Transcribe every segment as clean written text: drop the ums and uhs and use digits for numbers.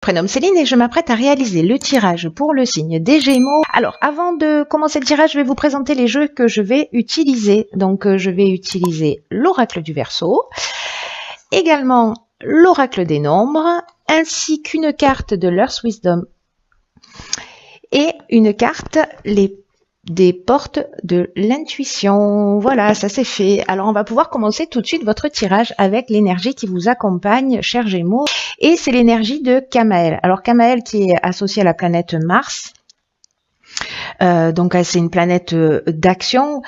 Prénom Céline et je m'apprête à réaliser le tirage pour le signe des Gémeaux. Alors, avant de commencer le tirage, je vais vous présenter les jeux que je vais utiliser. Donc, je vais utiliser l'oracle du Verseau, également l'oracle des nombres, ainsi qu'une carte de l'Earth Wisdom et une carte des portes de l'intuition. Voilà, ça c'est fait. Alors, on va pouvoir commencer tout de suite votre tirage avec l'énergie qui vous accompagne, chers Gémeaux. Et c'est l'énergie de Kamael. Alors, Kamael qui est associé à la planète Mars. Donc, c'est une planète d'action.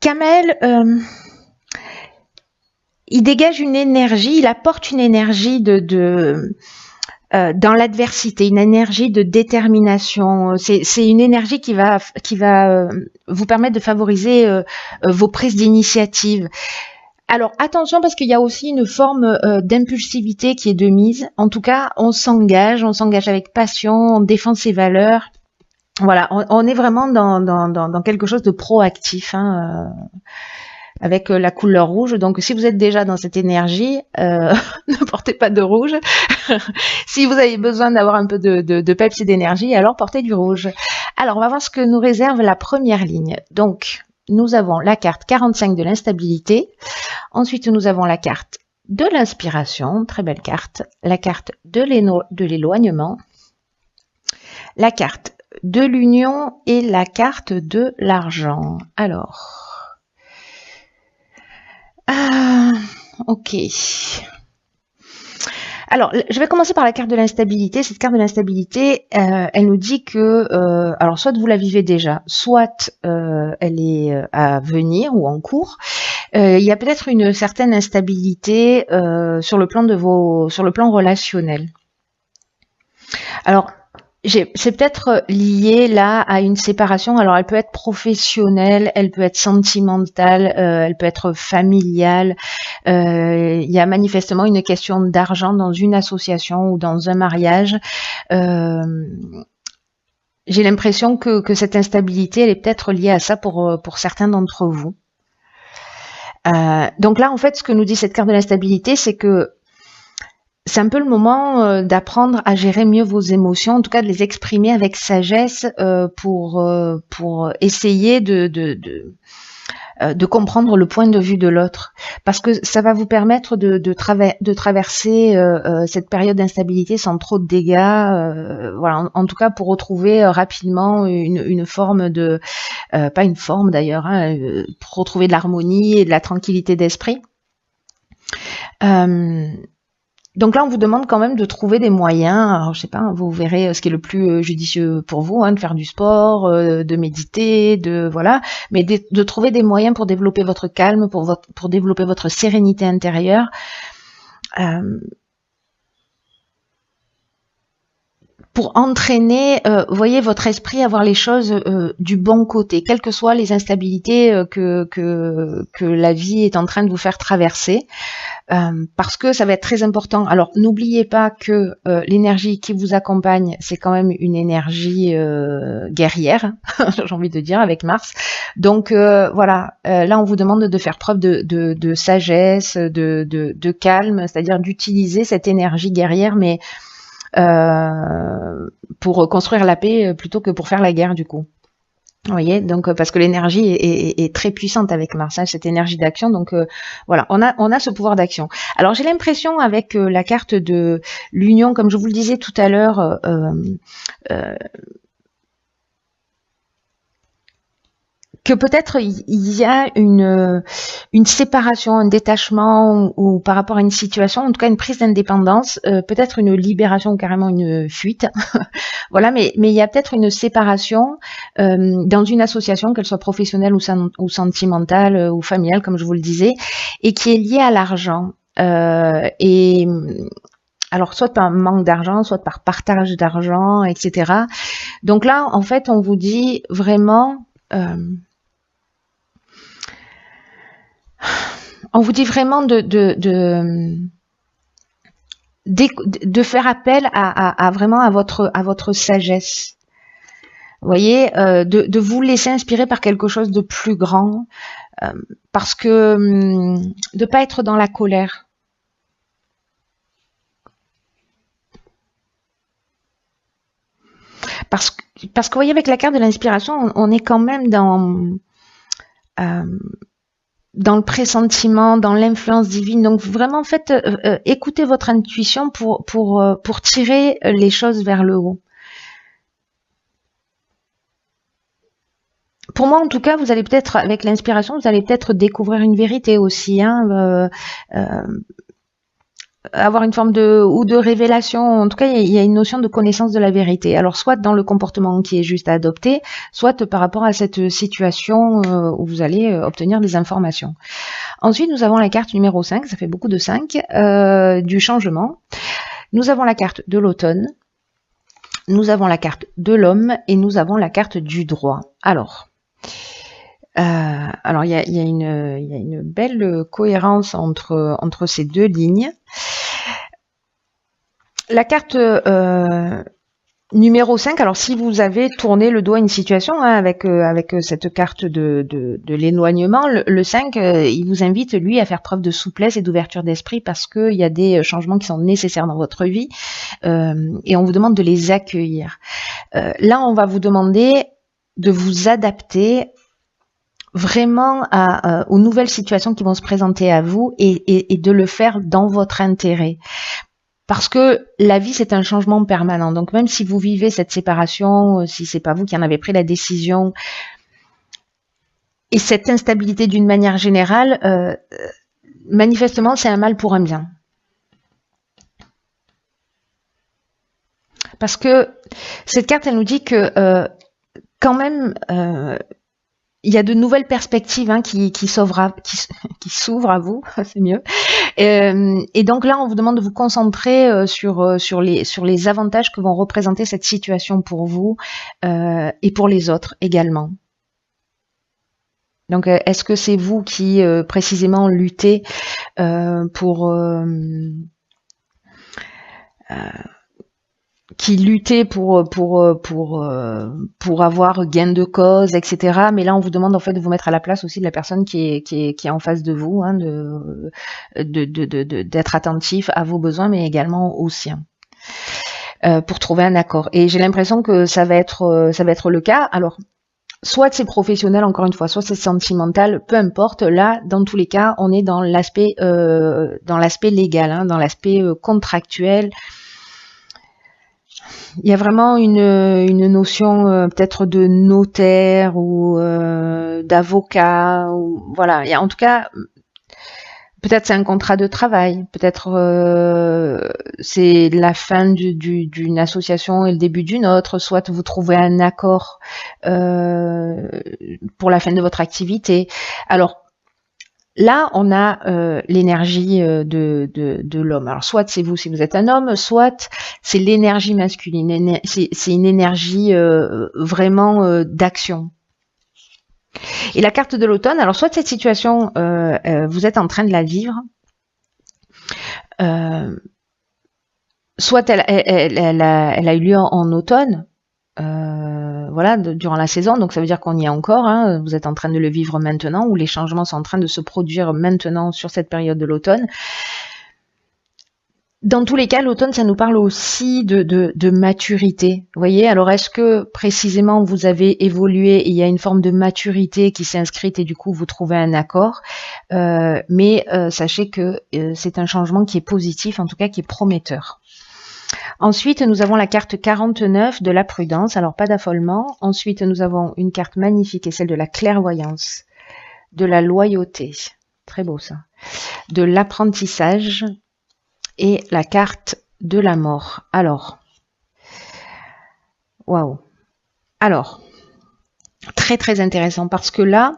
Kamael, il dégage une énergie, il apporte une énergie dans l'adversité, une énergie de détermination. C'est une énergie qui va vous permettre de favoriser vos prises d'initiative. Alors attention parce qu'il y a aussi une forme d'impulsivité qui est de mise. En tout cas, on s'engage avec passion, on défend ses valeurs. Voilà, on est vraiment dans quelque chose de proactif, hein, avec la couleur rouge. Donc si vous êtes déjà dans cette énergie, ne portez pas de rouge. Si vous avez besoin d'avoir un peu de peps et d'énergie, alors portez du rouge. Alors on va voir ce que nous réserve la première ligne. Donc nous avons la carte 45 de l'instabilité. Ensuite, nous avons la carte de l'inspiration, très belle carte. La carte de l'éloignement. La carte de l'union et la carte de l'argent. Alors, ok. Alors, je vais commencer par la carte de l'instabilité. Cette carte de l'instabilité, elle nous dit que, alors soit vous la vivez déjà, soit elle est à venir ou en cours. Il y a peut-être une certaine instabilité sur le plan relationnel. Alors, c'est peut-être lié là à une séparation. Alors, elle peut être professionnelle, elle peut être sentimentale, elle peut être familiale. Il y a manifestement une question d'argent dans une association ou dans un mariage. J'ai l'impression que cette instabilité, elle est peut-être liée à ça pour certains d'entre vous. Donc là, en fait, ce que nous dit cette carte de l'instabilité, c'est que c'est un peu le moment d'apprendre à gérer mieux vos émotions, en tout cas de les exprimer avec sagesse pour essayer de comprendre le point de vue de l'autre, parce que ça va vous permettre de traverser cette période d'instabilité sans trop de dégâts. Voilà, en tout cas pour retrouver rapidement une forme de, pas une forme d'ailleurs, hein, pour retrouver de l'harmonie et de la tranquillité d'esprit. Donc là, on vous demande quand même de trouver des moyens. Alors, je sais pas, vous verrez ce qui est le plus judicieux pour vous, hein, de faire du sport, de méditer, voilà, mais de trouver des moyens pour développer votre calme, pour développer votre sérénité intérieure. Pour entraîner, voyez, votre esprit à voir les choses du bon côté, quelles que soient les instabilités que la vie est en train de vous faire traverser. Parce que ça va être très important. Alors, n'oubliez pas que l'énergie qui vous accompagne, c'est quand même une énergie guerrière, j'ai envie de dire, avec Mars. Donc, voilà, là, on vous demande de faire preuve de sagesse, de calme, c'est-à-dire d'utiliser cette énergie guerrière, mais pour construire la paix plutôt que pour faire la guerre, du coup. Vous voyez, donc parce que l'énergie est très puissante avec Mars, hein, cette énergie d'action. Donc voilà, on a ce pouvoir d'action. Alors j'ai l'impression avec la carte de l'union, comme je vous le disais tout à l'heure, que peut-être il y a une séparation, un détachement ou par rapport à une situation, en tout cas une prise d'indépendance, peut-être une libération ou carrément une fuite. Voilà, mais il y a peut-être une séparation dans une association, qu'elle soit professionnelle ou sentimentale ou familiale, comme je vous le disais, et qui est liée à l'argent. Et alors, soit par manque d'argent, soit par partage d'argent, etc. Donc là, en fait, on vous dit vraiment... on vous dit vraiment de faire appel vraiment à votre sagesse. Vous voyez, de vous laisser inspirer par quelque chose de plus grand, parce que de pas être dans la colère. Parce que vous voyez, avec la carte de l'inspiration, on est quand même dans le pressentiment, dans l'influence divine. Donc vraiment, en fait, écoutez votre intuition pour tirer les choses vers le haut. Pour moi, en tout cas, vous allez peut-être, avec l'inspiration, vous allez peut-être découvrir une vérité aussi, hein, avoir une forme de révélation. En tout cas, il y a une notion de connaissance de la vérité. Alors, soit dans le comportement qui est juste à adopter, soit par rapport à cette situation où vous allez obtenir des informations. Ensuite, nous avons la carte numéro 5, ça fait beaucoup de 5, du changement. Nous avons la carte de l'automne, nous avons la carte de l'homme et nous avons la carte du droit. Alors, il y a une belle cohérence entre ces deux lignes. La carte numéro 5, alors si vous avez tourné le dos à une situation, hein, avec cette carte de l'éloignement, le 5, il vous invite, lui, à faire preuve de souplesse et d'ouverture d'esprit parce qu'il y a des changements qui sont nécessaires dans votre vie et on vous demande de les accueillir. Là, on va vous demander de vous adapter vraiment aux nouvelles situations qui vont se présenter à vous et de le faire dans votre intérêt. Parce que la vie, c'est un changement permanent. Donc, même si vous vivez cette séparation, si c'est pas vous qui en avez pris la décision, et cette instabilité d'une manière générale, manifestement, c'est un mal pour un bien. Parce que cette carte, elle nous dit que quand même, il y a de nouvelles perspectives qui s'ouvrent à vous, c'est mieux. Et donc là, on vous demande de vous concentrer sur les avantages que vont représenter cette situation pour vous et pour les autres également. Donc, est-ce que c'est vous qui précisément luttez pour avoir gain de cause, etc. Mais là, on vous demande en fait de vous mettre à la place aussi de la personne qui est en face de vous, hein, d'être attentif à vos besoins, mais également aux siens, pour trouver un accord. Et j'ai l'impression que ça va être le cas. Alors, soit c'est professionnel, encore une fois, soit c'est sentimental, peu importe. Là, dans tous les cas, on est dans l'aspect légal, hein, dans l'aspect contractuel. Il y a vraiment une notion peut-être de notaire ou d'avocat, ou voilà. En tout cas, peut-être c'est un contrat de travail, peut-être c'est la fin d'une association et le début d'une autre, soit vous trouvez un accord pour la fin de votre activité. Alors, là, on a l'énergie de l'homme. Alors, soit c'est vous si vous êtes un homme, soit c'est l'énergie masculine. C'est une énergie vraiment d'action. Et la carte de l'automne, alors soit cette situation, vous êtes en train de la vivre, soit elle a eu lieu en automne, voilà, durant la saison, donc ça veut dire qu'on y est encore, hein, vous êtes en train de le vivre maintenant, ou les changements sont en train de se produire maintenant sur cette période de l'automne. Dans tous les cas, l'automne, ça nous parle aussi de maturité. Vous voyez, alors est-ce que précisément vous avez évolué et il y a une forme de maturité qui s'est inscrite et du coup vous trouvez un accord, mais sachez que c'est un changement qui est positif, en tout cas qui est prometteur. Ensuite, nous avons la carte 49 de la prudence, alors pas d'affolement. Ensuite, nous avons une carte magnifique et celle de la clairvoyance, de la loyauté, très beau ça, de l'apprentissage et la carte de la mort. Alors, waouh. Alors, très très intéressant parce que là,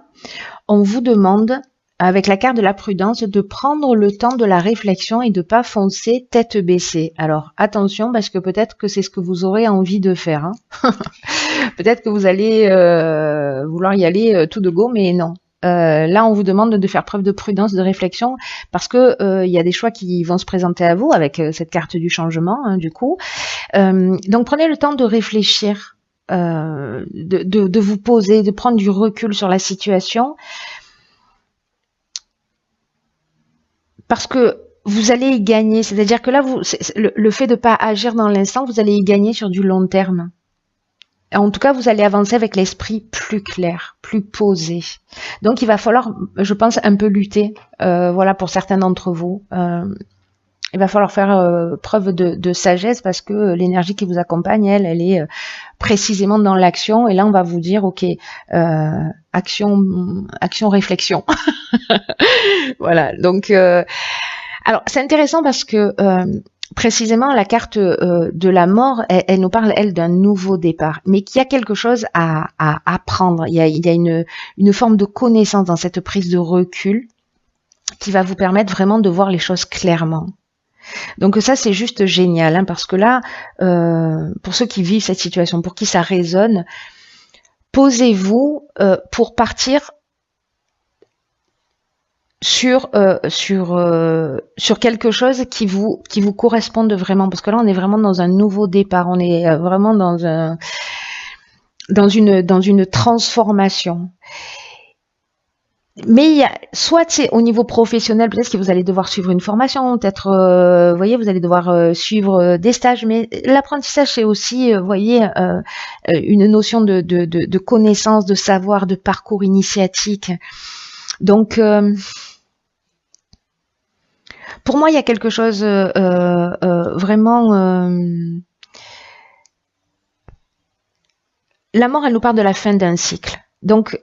on vous demande, avec la carte de la prudence, de prendre le temps de la réflexion et de pas foncer tête baissée. Alors attention, parce que peut-être que c'est ce que vous aurez envie de faire. Hein. Peut-être que vous allez vouloir y aller tout de go, mais non. Là, on vous demande de faire preuve de prudence, de réflexion, parce que il y a des choix qui vont se présenter à vous avec cette carte du changement, hein, du coup. Donc prenez le temps de réfléchir, de vous poser, de prendre du recul sur la situation. Parce que vous allez y gagner, c'est-à-dire que là, le fait de ne pas agir dans l'instant, vous allez y gagner sur du long terme. En tout cas, vous allez avancer avec l'esprit plus clair, plus posé. Donc, il va falloir, je pense, un peu lutter, voilà, pour certains d'entre vous. Il va falloir faire preuve de sagesse parce que l'énergie qui vous accompagne, elle est précisément dans l'action. Et là, on va vous dire, ok, action, réflexion. Voilà. Donc, alors, c'est intéressant parce que précisément, la carte de la mort, elle nous parle, elle, d'un nouveau départ, mais qu'il y a quelque chose à apprendre. Il y a une forme de connaissance dans cette prise de recul qui va vous permettre vraiment de voir les choses clairement. Donc ça, c'est juste génial, hein, parce que là, pour ceux qui vivent cette situation, pour qui ça résonne, posez-vous pour partir sur quelque chose qui vous corresponde vraiment, parce que là on est vraiment dans un nouveau départ, on est vraiment dans une transformation. Mais il y a, soit c'est au niveau professionnel, peut-être que vous allez devoir suivre une formation, peut-être, vous voyez, vous allez devoir suivre des stages, mais l'apprentissage c'est aussi, vous voyez, une notion de connaissance, de savoir, de parcours initiatique. Donc pour moi, il y a quelque chose vraiment. La mort, elle nous parle de la fin d'un cycle. Donc,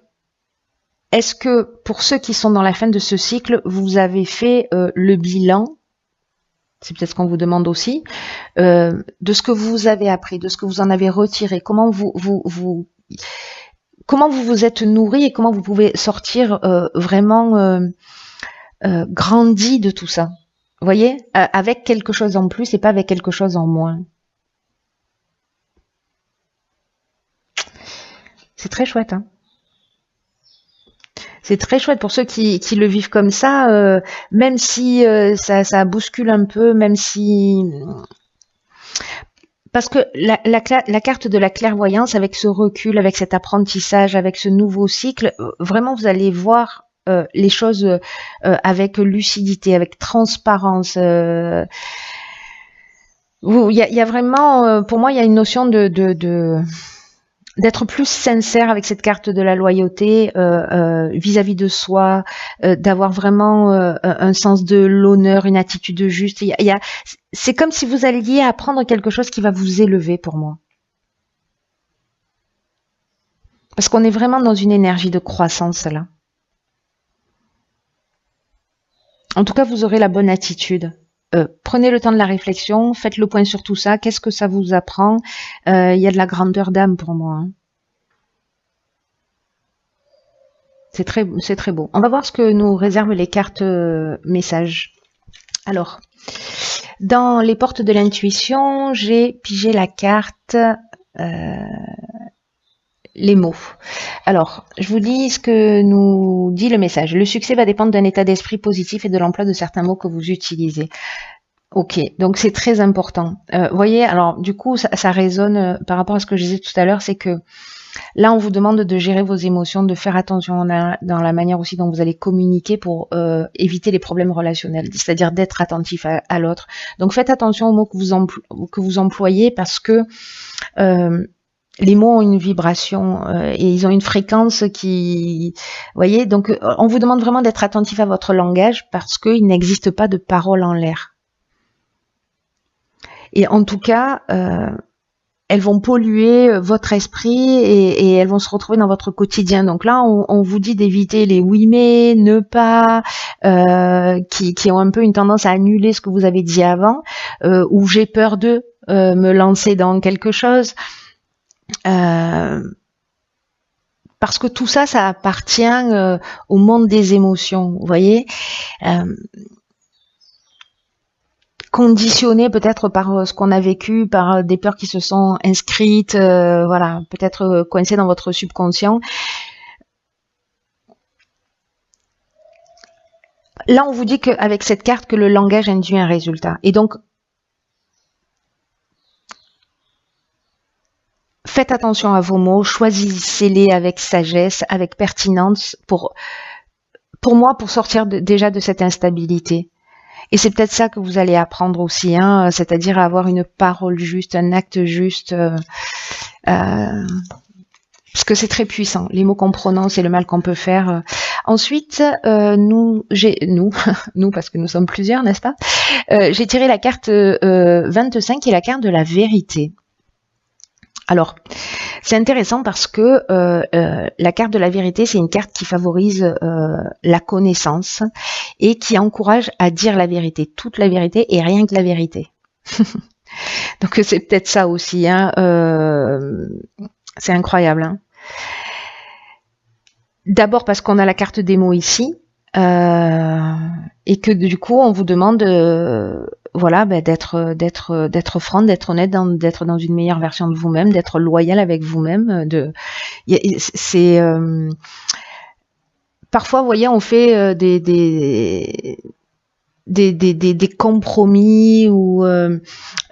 est-ce que pour ceux qui sont dans la fin de ce cycle, vous avez fait le bilan, c'est peut-être ce qu'on vous demande aussi, de ce que vous avez appris, de ce que vous en avez retiré, comment vous êtes nourri et comment vous pouvez sortir vraiment grandi de tout ça. Vous voyez, avec quelque chose en plus et pas avec quelque chose en moins. C'est très chouette, hein. C'est très chouette pour ceux qui le vivent comme ça, même si ça bouscule un peu, même si... Parce que la carte de la clairvoyance, avec ce recul, avec cet apprentissage, avec ce nouveau cycle, vraiment vous allez voir les choses avec lucidité, avec transparence. Il y a vraiment, pour moi, il y a une notion d'être plus sincère avec cette carte de la loyauté vis-à-vis de soi, d'avoir vraiment un sens de l'honneur, une attitude juste. C'est comme si vous alliez apprendre quelque chose qui va vous élever pour moi. Parce qu'on est vraiment dans une énergie de croissance là. En tout cas, vous aurez la bonne attitude. Prenez le temps de la réflexion, faites le point sur tout ça. Qu'est-ce que ça vous apprend? Il y a de la grandeur d'âme pour moi. Hein. C'est très beau. On va voir ce que nous réservent les cartes messages. Alors, dans les portes de l'intuition, j'ai pigé la carte les mots. Alors, je vous dis ce que nous dit le message. Le succès va dépendre d'un état d'esprit positif et de l'emploi de certains mots que vous utilisez. Ok, donc c'est très important. Voyez, alors du coup, ça résonne par rapport à ce que je disais tout à l'heure, c'est que là, on vous demande de gérer vos émotions, de faire attention dans la manière aussi dont vous allez communiquer pour éviter les problèmes relationnels, c'est-à-dire d'être attentif à l'autre. Donc faites attention aux mots que vous employez parce que les mots ont une vibration et ils ont une fréquence qui... voyez, donc on vous demande vraiment d'être attentif à votre langage parce qu'il n'existe pas de parole en l'air. Et en tout cas, elles vont polluer votre esprit et elles vont se retrouver dans votre quotidien. Donc là, on vous dit d'éviter les oui mais, ne pas, qui ont un peu une tendance à annuler ce que vous avez dit avant, ou j'ai peur de me lancer dans quelque chose. Parce que tout ça, ça appartient au monde des émotions, vous voyez, conditionné peut-être par ce qu'on a vécu, par des peurs qui se sont inscrites, voilà, peut-être coincées dans votre subconscient. Là, on vous dit qu'avec cette carte, que le langage induit un résultat. Et donc, faites attention à vos mots, choisissez-les avec sagesse, avec pertinence, pour moi, pour sortir déjà de cette instabilité. Et c'est peut-être ça que vous allez apprendre aussi, hein, c'est-à-dire à avoir une parole juste, un acte juste, Parce que c'est très puissant, les mots qu'on prononce et le mal qu'on peut faire. Ensuite, nous, nous, parce que nous sommes plusieurs, n'est-ce pas? J'ai tiré la carte 25 qui est la carte de la vérité. Alors, c'est intéressant parce que la carte de la vérité, c'est une carte qui favorise la connaissance et qui encourage à dire la vérité, toute la vérité et rien que la vérité. Donc c'est peut-être ça aussi, hein, c'est incroyable. Hein. D'abord parce qu'on a la carte des mots ici et que du coup on vous demande voilà, d'être franc, d'être honnête, d'être dans une meilleure version de vous-même, d'être loyal avec vous-même. C'est parfois, vous voyez, on fait des compromis ou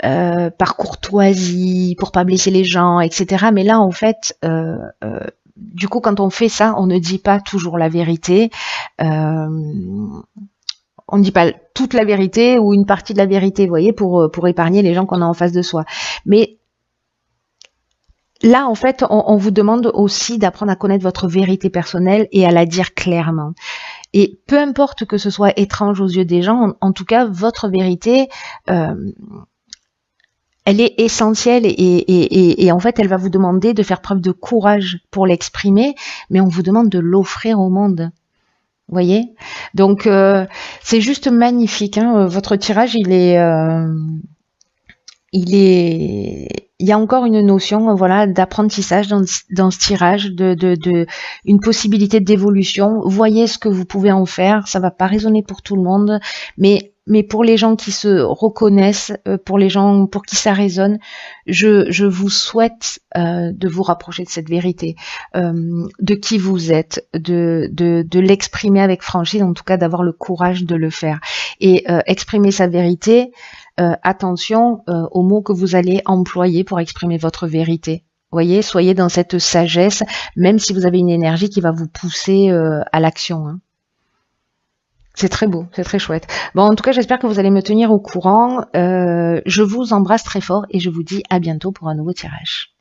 par courtoisie pour pas blesser les gens, etc. Mais là, en fait, du coup, quand on fait ça, on ne dit pas toujours la vérité. On ne dit pas toute la vérité ou une partie de la vérité, vous voyez, pour épargner les gens qu'on a en face de soi. Mais là, en fait, on vous demande aussi d'apprendre à connaître votre vérité personnelle et à la dire clairement. Et peu importe que ce soit étrange aux yeux des gens, en tout cas, votre vérité, elle est essentielle et en fait, elle va vous demander de faire preuve de courage pour l'exprimer, mais on vous demande de l'offrir au monde. Vous voyez? Donc, c'est juste magnifique. Hein. Votre tirage, il y a encore une notion, voilà, d'apprentissage dans ce tirage, une possibilité d'évolution. Voyez ce que vous pouvez en faire. Ça va pas résonner pour tout le monde, mais pour les gens qui se reconnaissent, pour les gens pour qui ça résonne, je vous souhaite de vous rapprocher de cette vérité, de qui vous êtes, de l'exprimer avec franchise, en tout cas d'avoir le courage de le faire. Et exprimer sa vérité, attention aux mots que vous allez employer pour exprimer votre vérité. Voyez, soyez dans cette sagesse, même si vous avez une énergie qui va vous pousser à l'action. Hein. C'est très beau, c'est très chouette. Bon, en tout cas, j'espère que vous allez me tenir au courant. Je vous embrasse très fort et je vous dis à bientôt pour un nouveau tirage.